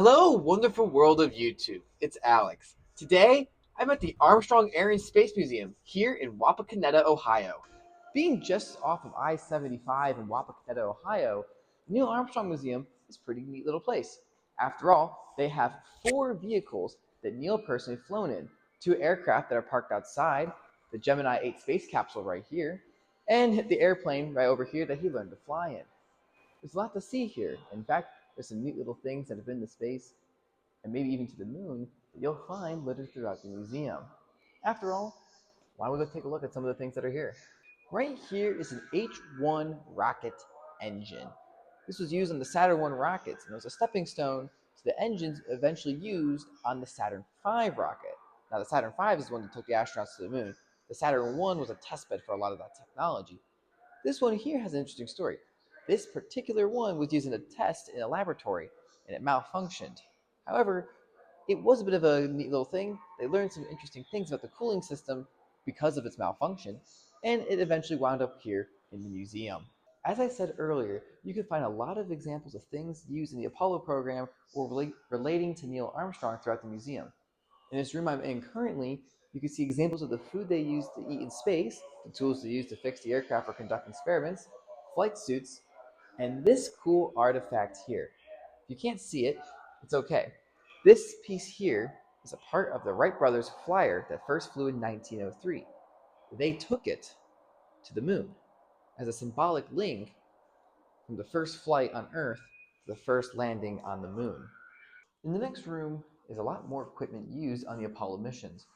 Hello, wonderful world of YouTube. It's Alex. Today, I'm at the Armstrong Air and Space Museum here in Wapakoneta, Ohio. Being just off of I-75 in Wapakoneta, Ohio, the Neil Armstrong Museum is a pretty neat little place. After all, they have 4 vehicles that Neil personally flown in, 2 aircraft that are parked outside, the Gemini 8 space capsule right here, and the airplane right over here that he learned to fly in. There's a lot to see here. In fact, there's some neat little things that have been to space and maybe even to the moon that you'll find littered throughout the museum. After all, why don't we go take a look at some of the things that are here? Right here is an H-1 rocket engine. This was used on the Saturn I rockets, and it was a stepping stone to the engines eventually used on the Saturn V rocket. Now, the Saturn V is the one that took the astronauts to the moon. The Saturn I was a testbed for a lot of that technology. This one here has an interesting story. This particular one was used in a test in a laboratory, and it malfunctioned. However, it was a bit of a neat little thing. They learned some interesting things about the cooling system because of its malfunction, and it eventually wound up here in the museum. As I said earlier, you can find a lot of examples of things used in the Apollo program or relating to Neil Armstrong throughout the museum. In this room I'm in currently, you can see examples of the food they used to eat in space, the tools they used to fix the aircraft or conduct experiments, flight suits, and this cool artifact here. If you can't see it, it's okay. This piece here is a part of the Wright brothers flyer that first flew in 1903. They took it to the moon as a symbolic link from the first flight on Earth to the first landing on the moon. In the next room is a lot more equipment used on the Apollo missions.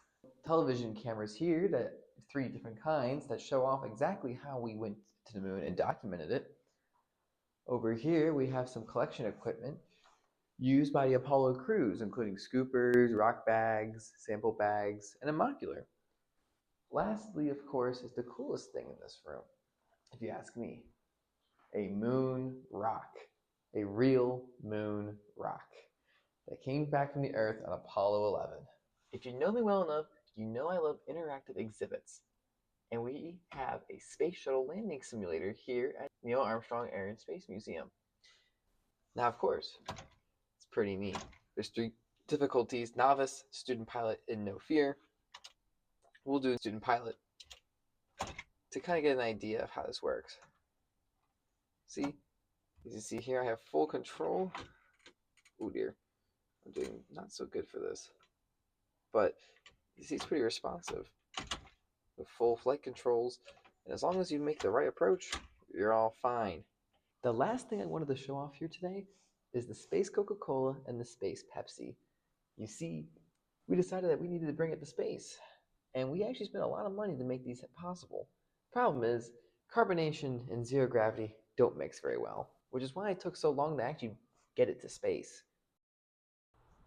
Television cameras here, that 3 different kinds that show off exactly how we went to the moon and documented it. Over here we have some collection equipment used by the Apollo crews, including scoopers, rock bags, sample bags, and a monocular. Lastly, of course, is the coolest thing in this room, if you ask me, a moon rock, a real moon rock that came back from the Earth on Apollo 11. If you know me well enough, you know I love interactive exhibits. And we have a space shuttle landing simulator here at Neil Armstrong Air and Space Museum. Now, of course, it's pretty neat. There's 3 difficulties: novice, student pilot, and no fear. We'll do student pilot to kind of get an idea of how this works. See, as you see here, I have full control. Oh dear, I'm doing not so good for this. But you see, it's pretty responsive with full flight controls, and as long as you make the right approach, you're all fine. The last thing I wanted to show off here today is the Space Coca-Cola and the Space Pepsi. You see, we decided that we needed to bring it to space, and we actually spent a lot of money to make these possible. Problem is, carbonation and zero gravity don't mix very well, which is why it took so long to actually get it to space.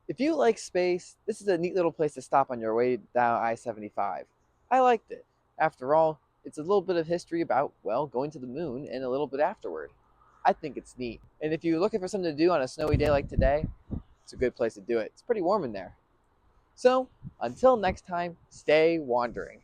If you like space, this is a neat little place to stop on your way down I-75. I liked it. After all, it's a little bit of history about, well, going to the moon and a little bit afterward. I think it's neat. And if you're looking for something to do on a snowy day like today, it's a good place to do it. It's pretty warm in there. So, until next time, stay wandering.